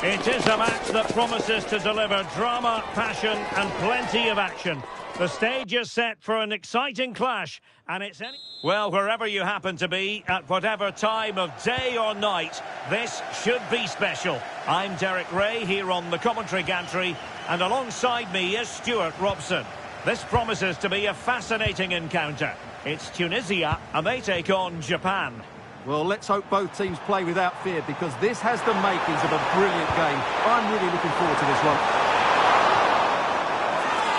It is a match that promises to deliver drama, passion and plenty of action. The stage is set for an exciting clash, and it's well, wherever you happen to be, at whatever time of day or night, this should be special. I'm Derek Ray here on the commentary gantry, and alongside me is Stuart Robson. This promises to be a fascinating encounter. It's Tunisia, and they take on Japan. Well, let's hope both teams play without fear, because this has the makings of a brilliant game. I'm really looking forward to this one.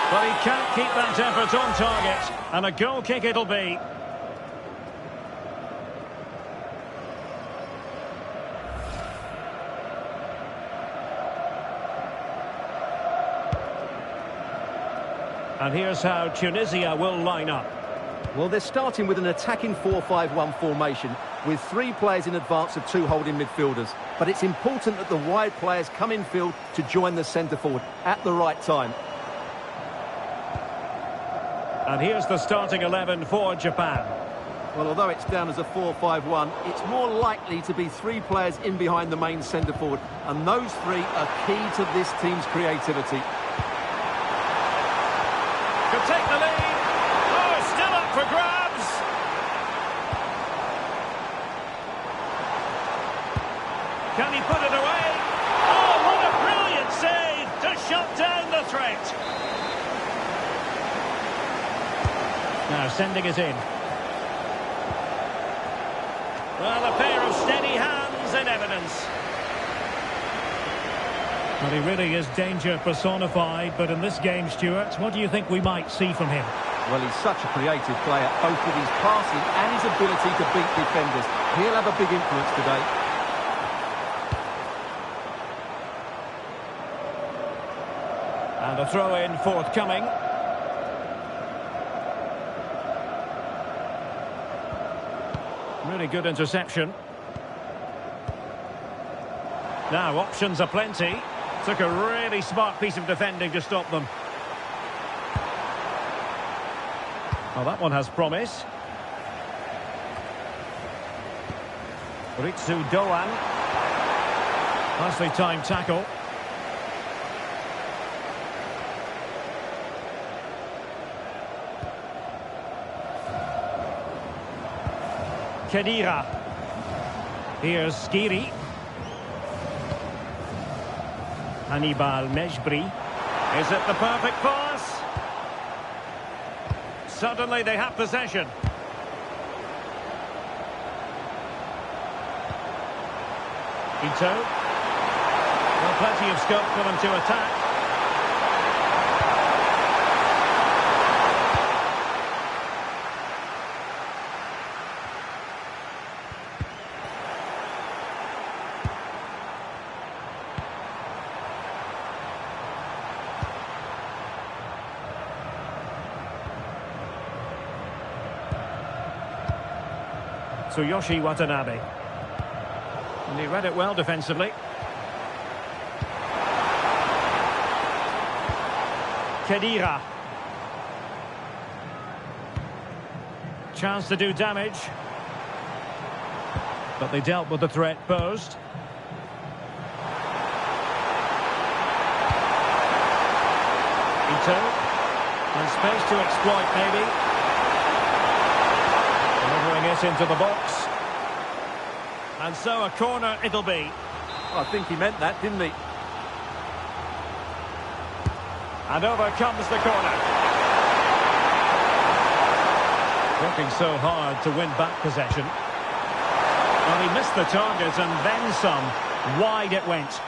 But he can't keep that effort on target, and a goal kick it'll be. And here's how Tunisia will line up. Well, they're starting with an attacking 4-5-1 formation with 3 players in advance of 2 holding midfielders. But it's important that the wide players come in field to join the centre forward at the right time. And here's the starting 11 for Japan. Well, although it's down as a 4-5-1, it's more likely to be 3 players in behind the main centre forward. And those 3 are key to this team's creativity. Could take the lead. Oh, still up for grabs. Can he put it away? Oh, what a brilliant save to shut down the threat. Now sending it in. Well, a pair of steady hands in evidence. Well, he really is danger personified, but in this game, Stuart, what do you think we might see from him? Well, he's such a creative player, both with his passing and his ability to beat defenders. He'll have a big influence today. And a throw-in forthcoming. Really good interception. Now, options are plenty. Took a really smart piece of defending to stop them. Well, that one has promise. Ritsu Doan. Nicely timed tackle. Khedira. Here's Skiri. Hannibal Mejbri. Is it the perfect pass? Suddenly they have possession. Ito. Well, plenty of scope for them to attack. Tsuyoshi Watanabe. And he read it well defensively. Khedira. Chance to do damage. But they dealt with the threat posed. Ito. And space to exploit maybe. Delivering it into the box. And so a corner it'll be. I think he meant that, didn't he? And over comes the corner. Working so hard to win back possession. Well, he missed the target and then some. Wide it went.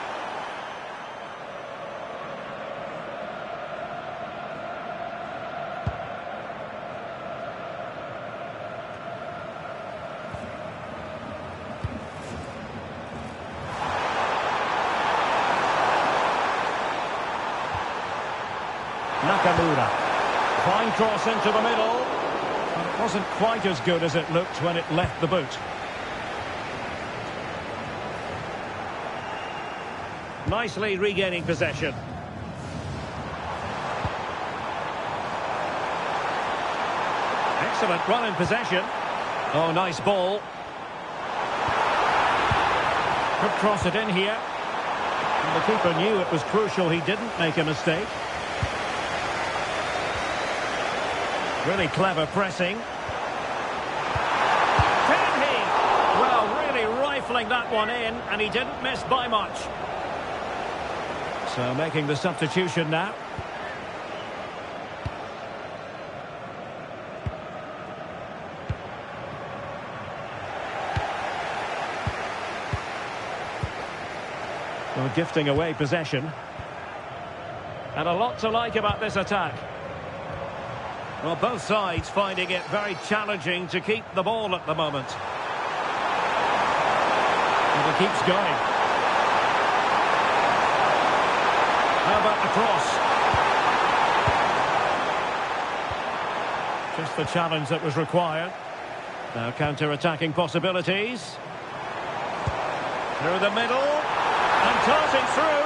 Nakamura. Fine cross into the middle. But it wasn't quite as good as it looked when it left the boot. Nicely regaining possession. Excellent run in possession. Oh, nice ball. Could cross it in here. The keeper knew it was crucial he didn't make a mistake. Really clever pressing. Can he? Well, really rifling that one in, and he didn't miss by much. So making the substitution now. Well, gifting away possession. And a lot to like about this attack. Well, both sides finding it very challenging to keep the ball at the moment. And it keeps going. How about the cross? Just the challenge that was required. Now counter-attacking possibilities. Through the middle. And tossing through.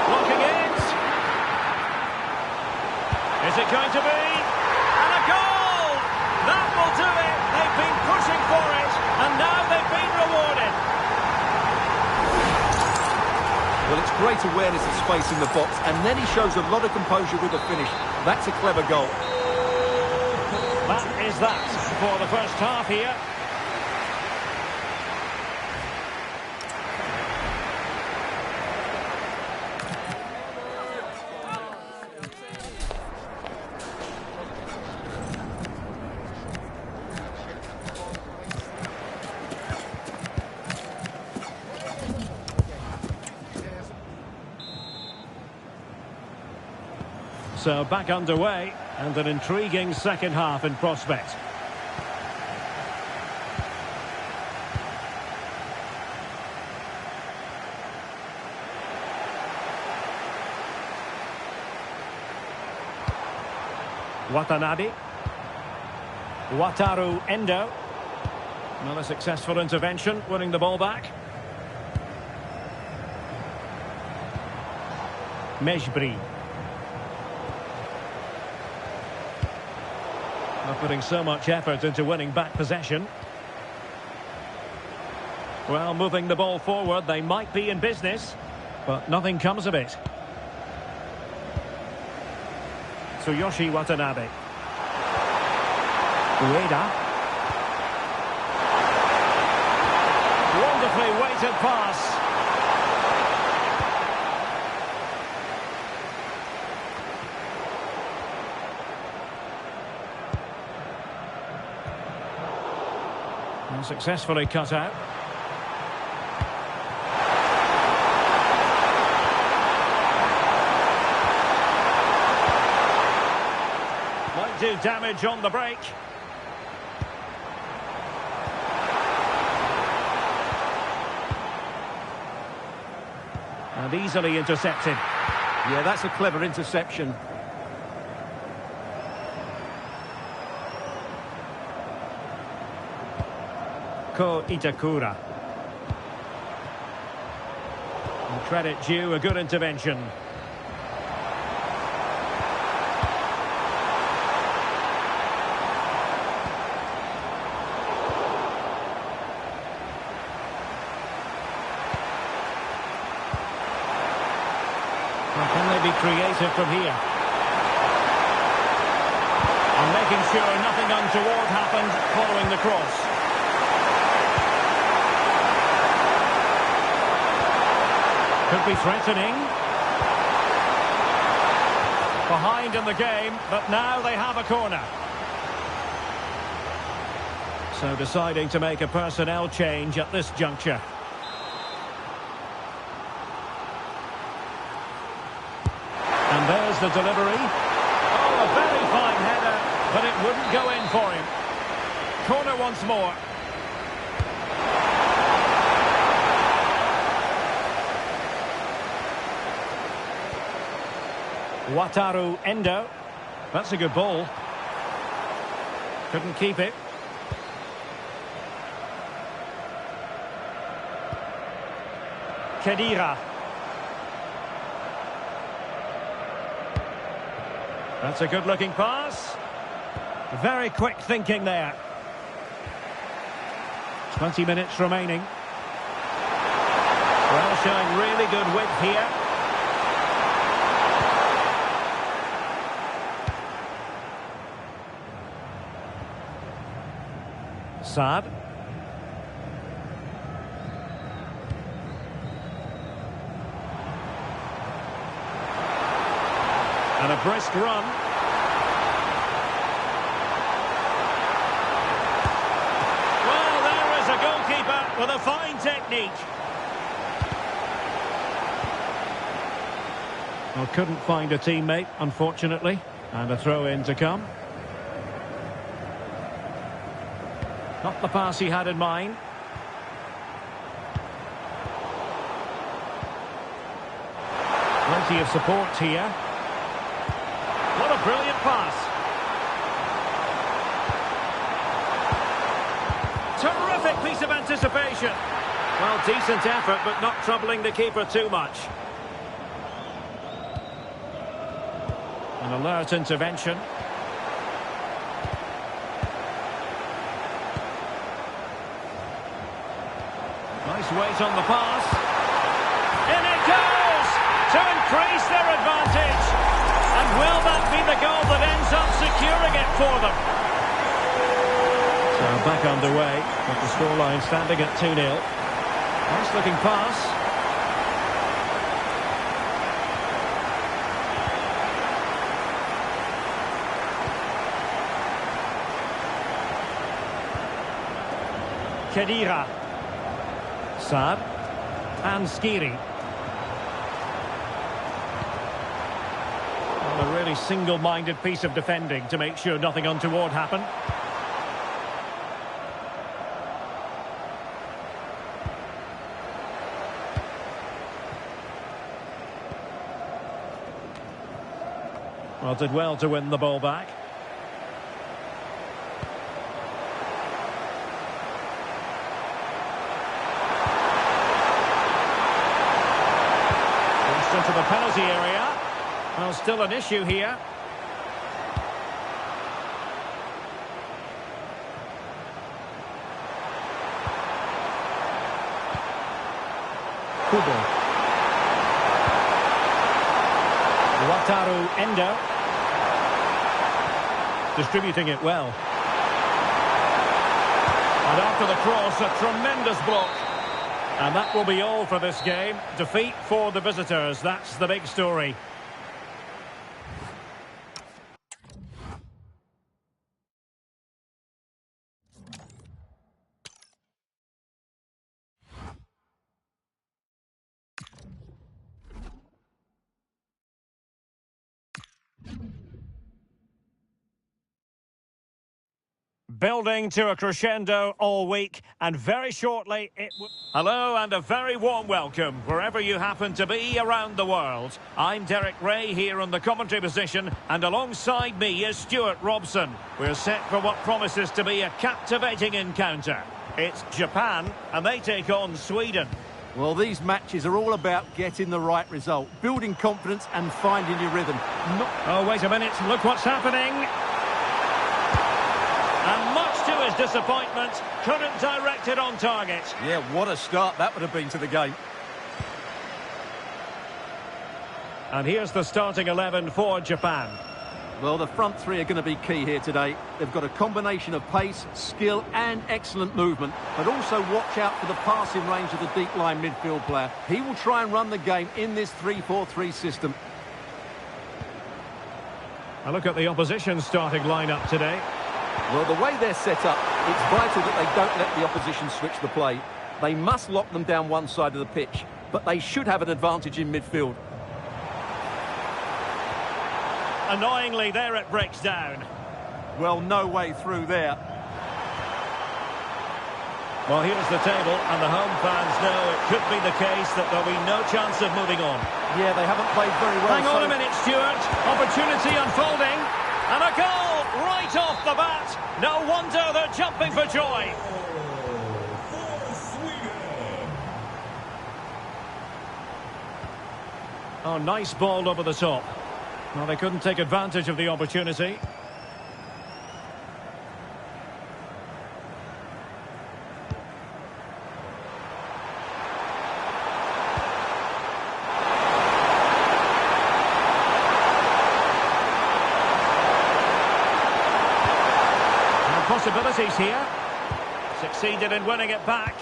Blocking it. Is it going to be? And a goal! That will do it. They've been pushing for it. And now they've been rewarded. Well, it's great awareness of space in the box. And then he shows a lot of composure with the finish. That's a clever goal. That is that for the first half here. So back underway, and an intriguing second half in prospect. Watanabe. Wataru Endo. Not a successful intervention, winning the ball back. Mejbri. Not putting so much effort into winning back possession. Well, moving the ball forward, they might be in business, but nothing comes of it. Tsuyoshi Watanabe. Ueda. Wonderfully weighted pass. And successfully cut out. Might do damage on the break. And easily intercepted. Yeah, that's a clever interception. Ko Itakura. And credit due, a good intervention. Well, can they be creative from here? And making sure nothing untoward happened following the cross. Could be threatening. Behind in the game, but now they have a corner. So deciding to make a personnel change at this juncture. And there's the delivery. Oh, a very fine header, but it wouldn't go in for him. Corner once more. Wataru Endo. That's a good ball. Couldn't keep it. Khedira. That's a good-looking pass. Very quick thinking there. 20 minutes remaining. showing really good width here. Saad. And a brisk run. Well, there is a goalkeeper with a fine technique. Well, couldn't find a teammate, unfortunately. And a throw-in to come. Not the pass he had in mind. Plenty of support here. What a brilliant pass. Terrific piece of anticipation. Well, decent effort, but not troubling the keeper too much. An alert intervention. Nice weight on the pass. In it goes! To increase their advantage. And will that be the goal that ends up securing it for them? So back underway, with the scoreline standing at 2-0. Nice looking pass. Khedira. Saad. And Skiri. Well, a really single-minded piece of defending to make sure nothing untoward happened. Well, did well to win the ball back. Into the penalty area. Well, still an issue here. Kubo. Wataru Endo. Distributing it well. And after the cross, a tremendous block. And that will be all for this game. Defeat for the visitors. That's the big story. Building to a crescendo all week, and very shortly it will... Hello and a very warm welcome wherever you happen to be around the world. I'm Derek Ray here on the commentary position, and alongside me is Stuart Robson. We're set for what promises to be a captivating encounter. It's Japan, and they take on Sweden. Well, these matches are all about getting the right result, building confidence and finding your rhythm. Oh, wait a minute, look what's happening. And much to his disappointment, couldn't direct it on target. Yeah, what a start that would have been to the game. And here's the starting 11 for Japan. Well, the front three are going to be key here today. They've got a combination of pace, skill and excellent movement. But also watch out for the passing range of the deep line midfield player. He will try and run the game in this 3-4-3 system. A look at the opposition starting lineup today. Well, the way they're set up, it's vital that they don't let the opposition switch the play. They must lock them down one side of the pitch, but they should have an advantage in midfield. Annoyingly, there it breaks down. Well, no way through there. Well, here's the table, and the home fans know it could be the case that there'll be no chance of moving on. Yeah, they haven't played very well. Hang on a minute, Stuart. Opportunity unfolding. And a goal right off the bat. No wonder they're jumping for joy. Oh, nice ball over the top. Well, they couldn't take advantage of the opportunity. possibilities here. Succeeded in winning it back.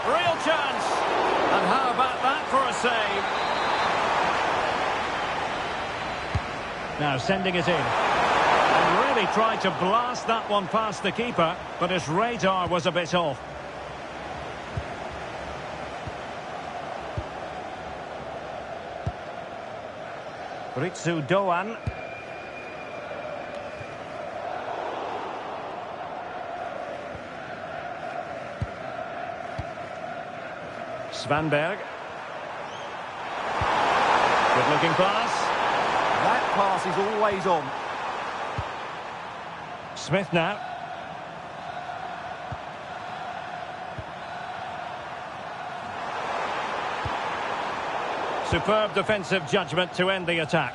Real chance. And how about that for a save? Now sending it in. And really tried to blast that one past the keeper, but his radar was a bit off. Ritsu Doan. Svanberg. Good looking pass. That pass is always on. Smith now. Superb defensive judgment to end the attack.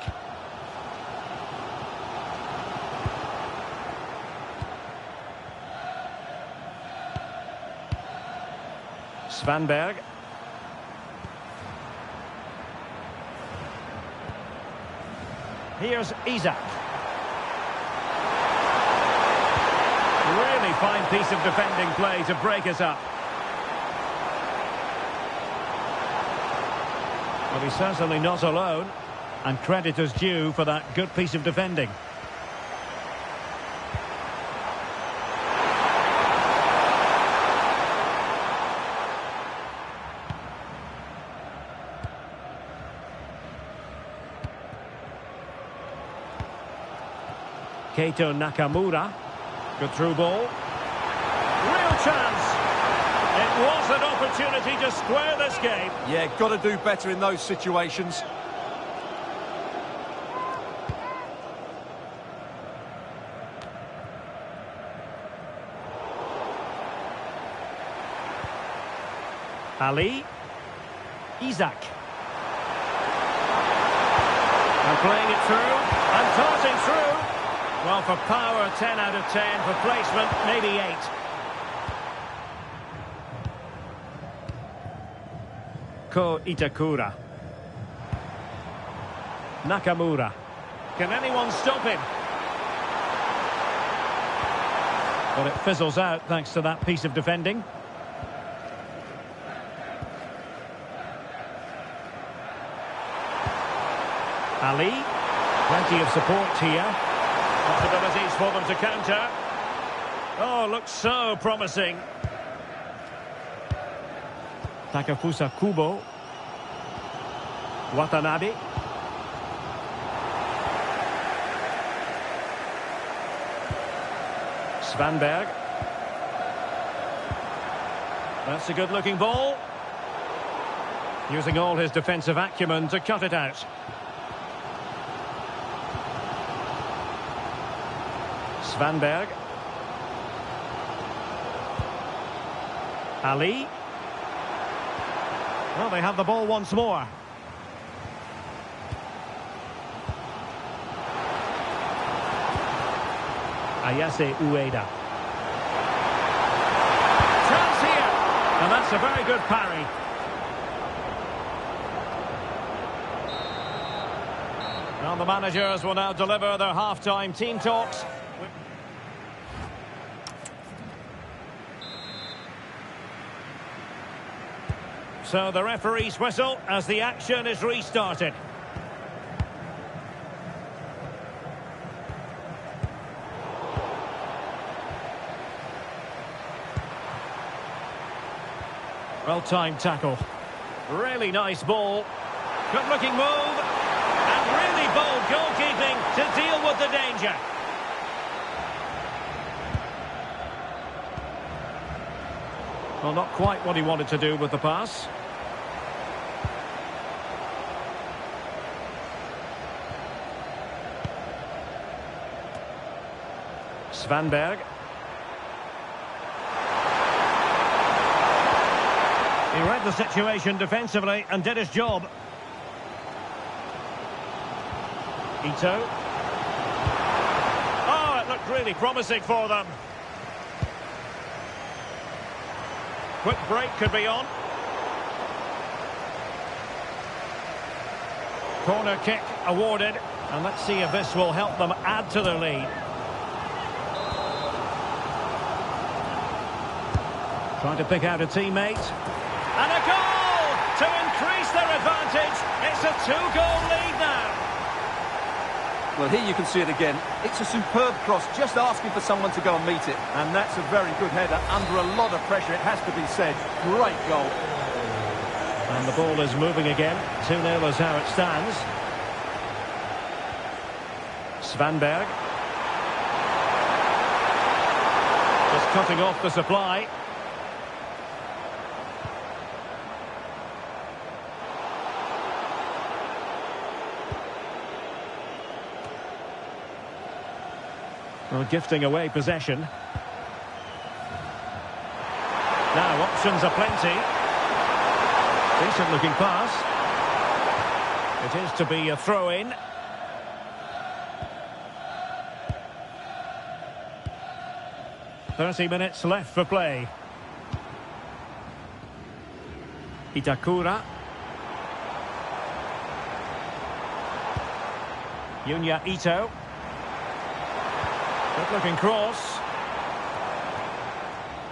Svanberg. Here's Isak. Really fine piece of defending play to break us up. Well, he's certainly not alone, and credit is due for that good piece of defending. Keito Nakamura. Good through ball. Real chance. It was an opportunity to square this game. Yeah, got to do better in those situations. Ali. Isak. And playing it through. And tossing through. Well, for power, 10 out of 10. For placement, maybe 8. Ko Itakura. Nakamura. Can anyone stop him? But it fizzles out thanks to that piece of defending. Ali. Plenty of support here. Possibilities for them to counter. Oh, looks so promising. Takafusa Kubo. Watanabe. Svanberg. That's a good-looking ball. Using all his defensive acumen to cut it out. Svanberg. Ali. Well, they have the ball once more. Ayase Ueda. Chance here. And that's a very good parry. Well, the managers will now deliver their half-time team talks. So the referee's whistle as the action is restarted. Well-timed tackle. Really nice ball. Good-looking move. And really bold goalkeeping to deal with the danger. Well, not quite what he wanted to do with the pass. Svanberg. He read the situation defensively and did his job. Ito. Oh, it looked really promising for them. Quick break could be on. Corner kick awarded. And let's see if this will help them add to their lead. Trying to pick out a teammate. And a goal to increase their advantage. It's a 2-goal lead now. Well, here you can see it again. It's a superb cross, just asking for someone to go and meet it. And that's a very good header, under a lot of pressure, it has to be said. Great goal. And the ball is moving again. 2-0 is how it stands. Svanberg. Just cutting off the supply. Well, gifting away possession. Now options are plenty. Decent looking pass. It is to be a throw-in. "30 minutes left for play." Itakura. Junya Ito. Good looking cross.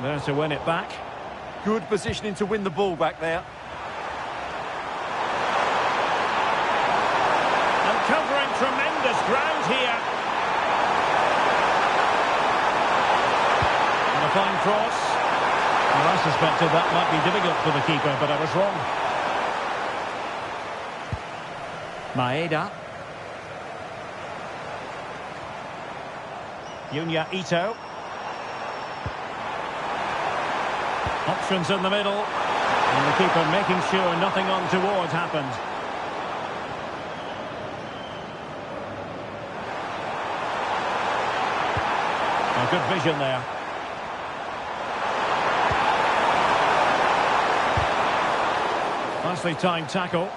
There to win it back. Good positioning to win the ball back there. And covering tremendous ground here. And a fine cross. Well, I suspected that might be difficult for the keeper, but I was wrong. Maeda. Junya Ito. Options in the middle. And the keeper making sure nothing untoward happened. A good vision there. Nicely timed tackle.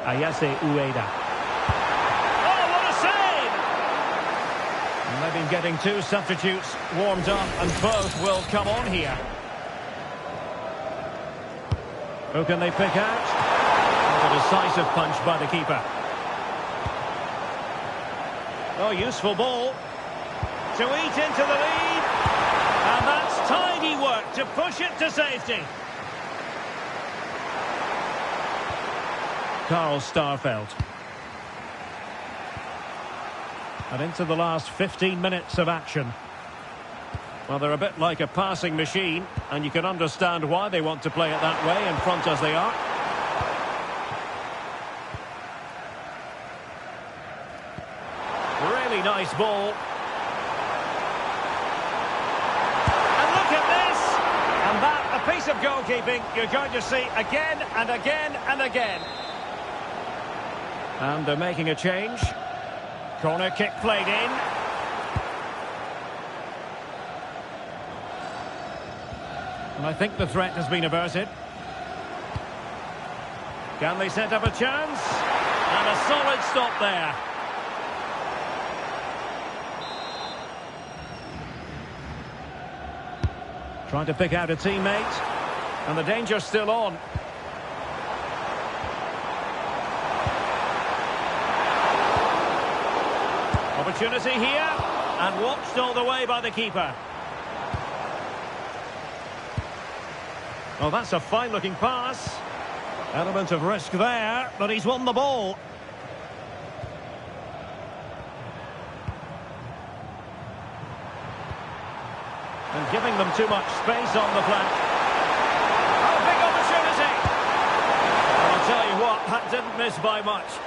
Ayase Ueda. And they've been getting 2 substitutes warmed up, and both will come on here. Who can they pick out? A decisive punch by the keeper. Oh, useful ball to eat into the lead. And that's tidy work to push it to safety. Carl Starfelt. And into the last 15 minutes of action. Well, they're a bit like a passing machine, and you can understand why they want to play it that way, in front as they are. Really nice ball. And look at this! And that, a piece of goalkeeping you're going to see again and again and again. And they're making a change. Corner kick played in. And I think the threat has been averted. Can they set up a chance? And a solid stop there. Trying to pick out a teammate. And the danger's still on. Opportunity here, and watched all the way by the keeper. Oh, that's a fine-looking pass. Element of risk there, but he's won the ball. And giving them too much space on the flank. Oh, big opportunity! I'll tell you what, that didn't miss by much.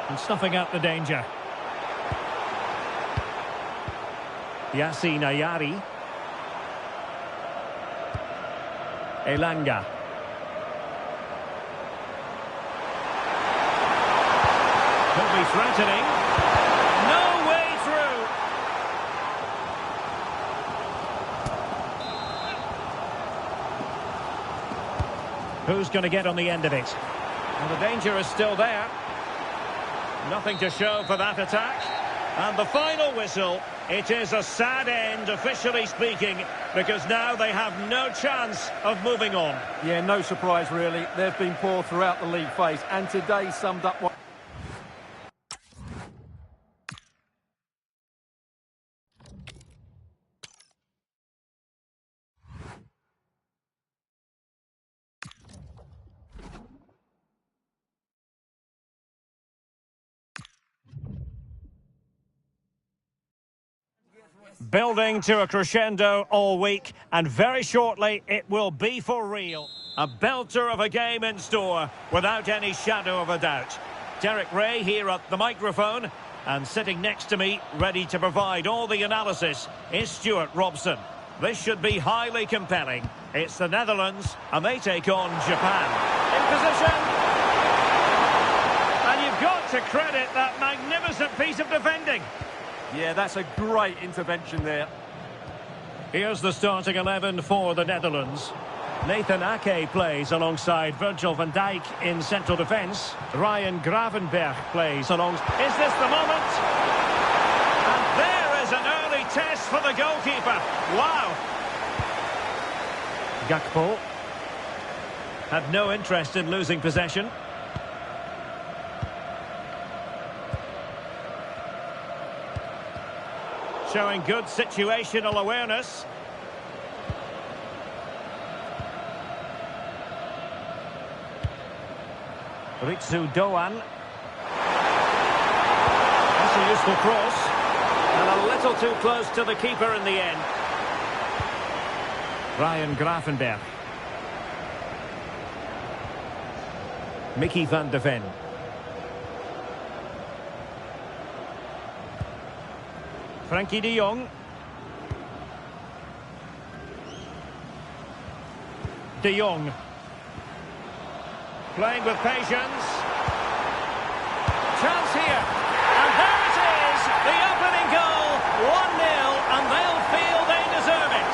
And snuffing out the danger. Yassine Ayari. Elanga. Could be threatening. No way through. Who's going to get on the end of it? And the danger is still there. Nothing to show for that attack. And the final whistle, it is a sad end, officially speaking, because now they have no chance of moving on. Yeah, no surprise really. They've been poor throughout the league phase, and today summed up what... Building to a crescendo all week, and very shortly it will be for real. A belter of a game in store, without any shadow of a doubt. Derek Ray here at the microphone, and sitting next to me, ready to provide all the analysis, is Stuart Robson. This should be highly compelling. It's the Netherlands, and they take on Japan. In position! And you've got to credit that magnificent piece of defending. Yeah, that's a great intervention there. Here's the starting 11 for the Netherlands. Nathan Ake plays alongside Virgil van Dijk in central defence. Ryan Gravenberch plays along... Is this the moment? And there is an early test for the goalkeeper. Wow! Gakpo had no interest in losing possession. Showing good situational awareness. Ritsu Doan. That's a useful cross. And a little too close to the keeper in the end. Ryan Gravenberch. Mickey van de Ven. Frankie de Jong. De Jong. Playing with patience. Chance here. And there it is. The opening goal. 1-0. And they'll feel they deserve it.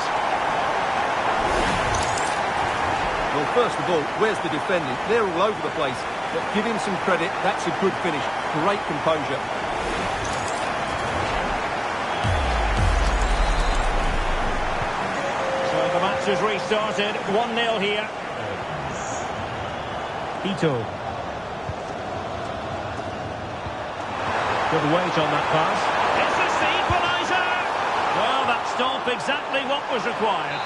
Well, first of all, where's the defending? They're all over the place. But give him some credit. That's a good finish. Great composure. The match has restarted. 1-0 here. Ito. Good weight on that pass. Is this the equaliser? Well, that stopped exactly what was required.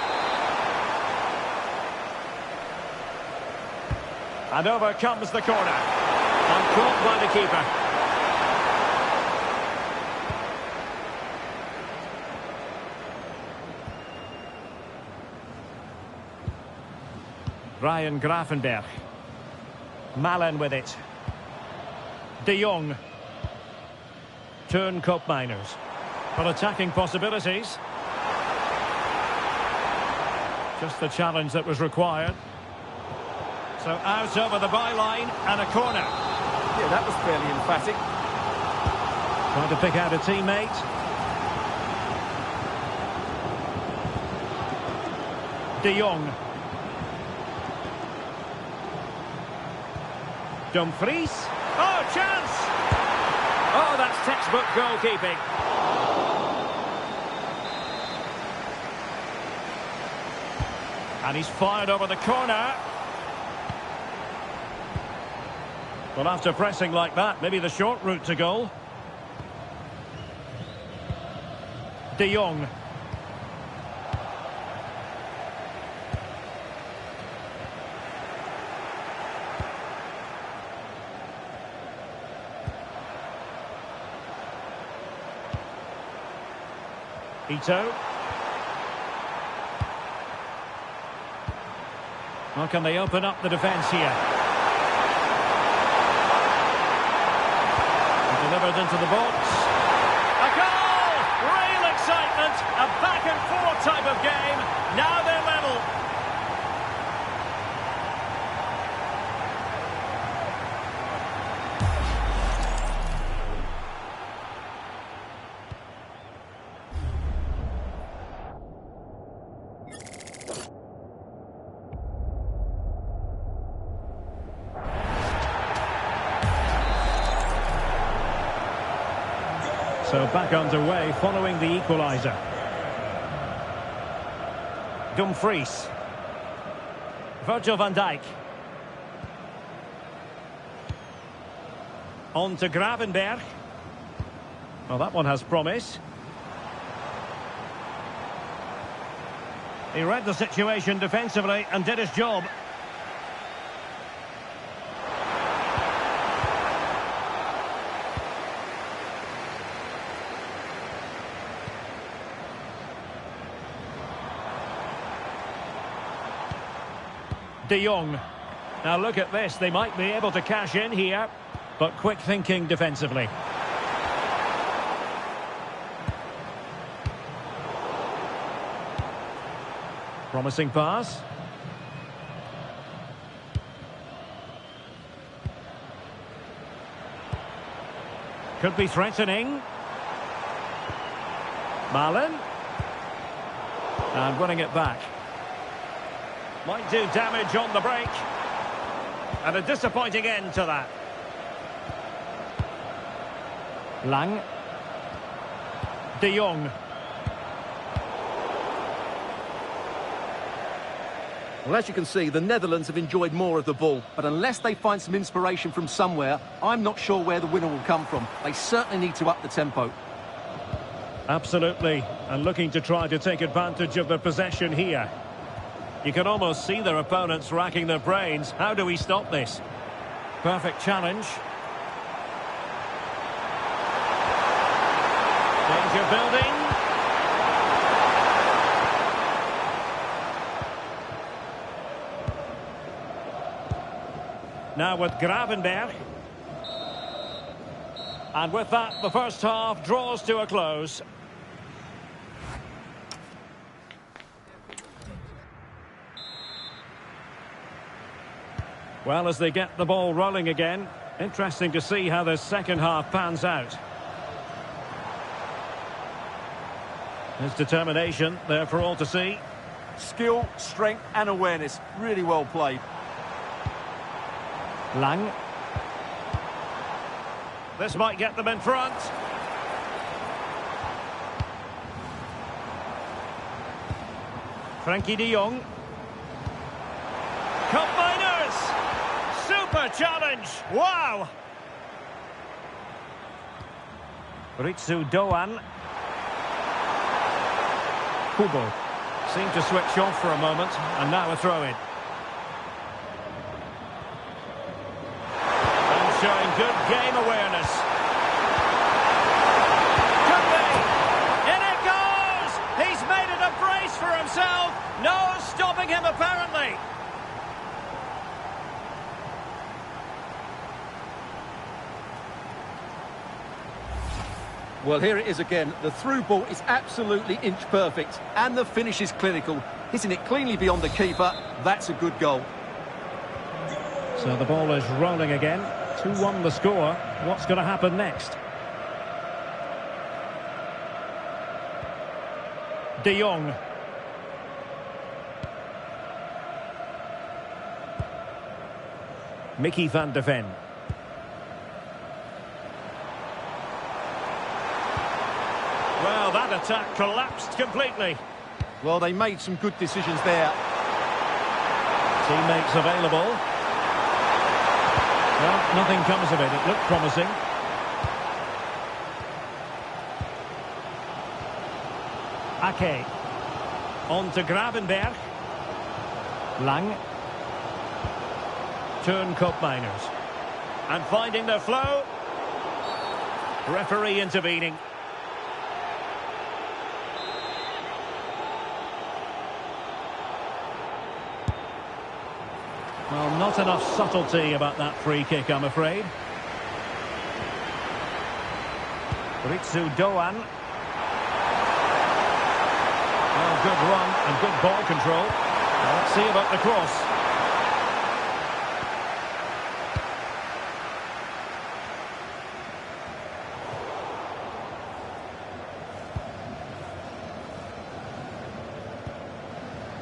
And over comes the corner. And caught by the keeper. Ryan Gravenberch. Malen with it. De Jong. Turn Koopmeiners. For attacking possibilities. Just the challenge that was required. So out over the byline and a corner. Yeah, that was fairly emphatic. Trying to pick out a teammate. De Jong. Dumfries. Oh, chance! Oh, that's textbook goalkeeping. And he's fired over the corner. Well, after pressing like that, maybe the short route to goal. De Jong. Ito. How can they open up the defence here? Delivered into the box. A goal! Real excitement. A back and forth type of game. Now they're level. So back underway following the equaliser. Dumfries. Virgil van Dijk. On to Gravenberch. Well, that one has promise. He read the situation defensively and did his job. De Jong. Now look at this, they might be able to cash in here, but quick thinking defensively. Promising pass. Could be threatening. Malen. And winning it back. Might do damage on the break. And a disappointing end to that. Lang. De Jong. Well, as you can see, the Netherlands have enjoyed more of the ball, but unless they find some inspiration from somewhere, I'm not sure where the winner will come from. They certainly need to up the tempo. Absolutely, and looking to try to take advantage of the possession here. You can almost see their opponents racking their brains. How do we stop this? Perfect challenge. Danger building. Now with Gravenberch. And with that, the first half draws to a close. Well, as they get the ball rolling again, interesting to see how the second half pans out. His determination there for all to see. Skill, strength and awareness. Really well played. Lang. This might get them in front. Frankie de Jong. Cup miners! Super challenge! Wow! Ritsu Doan. Kubo seemed to switch off for a moment, and now a throw-in. And showing good game awareness. Could be! In it goes! He's made it a brace for himself! No stopping him, apparently! Well, here it is again. The through ball is absolutely inch perfect, and the finish is clinical. Hitting it cleanly beyond the keeper, that's a good goal. So the ball is rolling again. 2-1 the score. What's going to happen next? De Jong. Mickey van de Ven. Well, that attack collapsed completely. Well, they made some good decisions there. Teammates available. Well, nothing comes of it. It looked promising. Ake. On to Gravenberch. Lang. Turn Cup miners. And finding their flow. Referee intervening. Well, not enough subtlety about that free kick, I'm afraid. Ritsu Doan. Well, good run and good ball control. Now, let's see about the cross.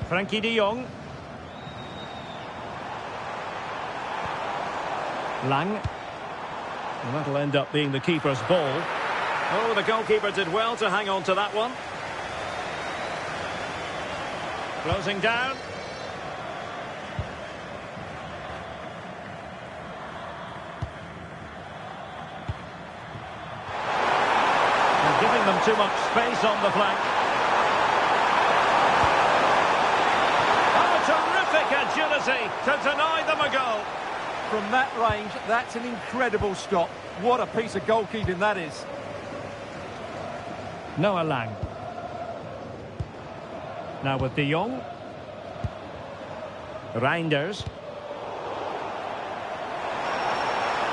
Frankie de Jong. Lang. And that'll end up being the keeper's ball. Oh, the goalkeeper did well to hang on to that one. Closing down. And giving them too much space on the flank. Oh, terrific agility to deny them a goal. From that range, that's an incredible stop. What a piece of goalkeeping that is. Noah Lang. Now with De Jong. Reinders.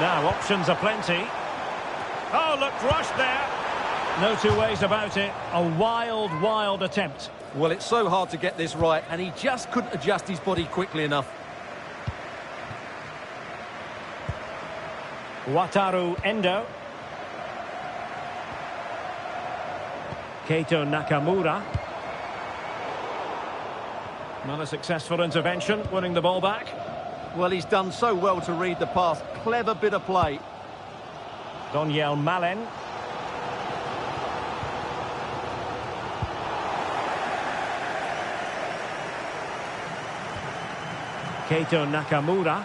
Now options aplenty. Oh, looked rushed there. No two ways about it. A wild, wild attempt. Well, it's so hard to get this right, and he just couldn't adjust his body quickly enough. Wataru Endo. Keito Nakamura. Not a successful intervention, winning the ball back. Well, he's done so well to read the pass. Clever bit of play. Donyell Malen. Keito Nakamura.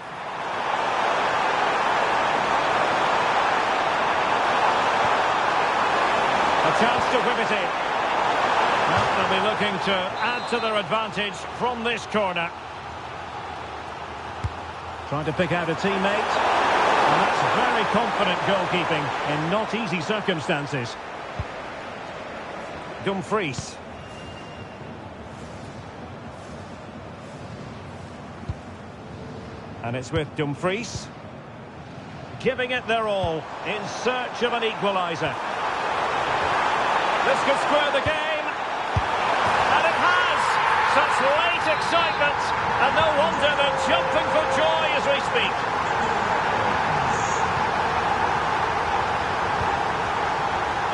A chance to whip it in. Well, they'll be looking to add to their advantage from this corner. Trying to pick out a teammate. And that's very confident goalkeeping in not easy circumstances. Dumfries. And it's with Dumfries. Giving it their all in search of an equaliser. This could square the game. And it has. Such late excitement. And no wonder they're jumping for joy as we speak.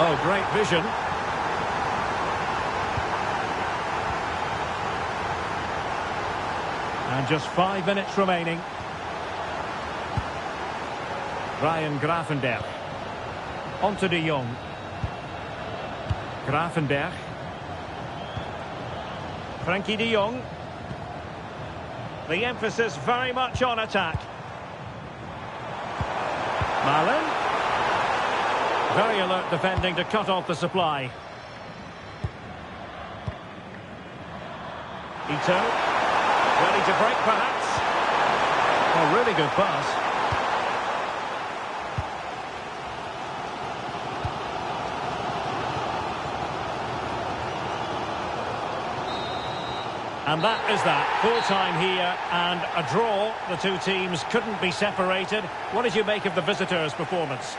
Oh, great vision. And just 5 minutes remaining. Ryan Gravenberch. On to De Jong. Gravenberch. Frankie De Jong. The emphasis very much on attack. Malen. Very alert defending to cut off the supply. Ito. Ready to break perhaps. A really good pass. And that is that. Full time here and a draw. The two teams couldn't be separated. What did you make of the visitors' performance?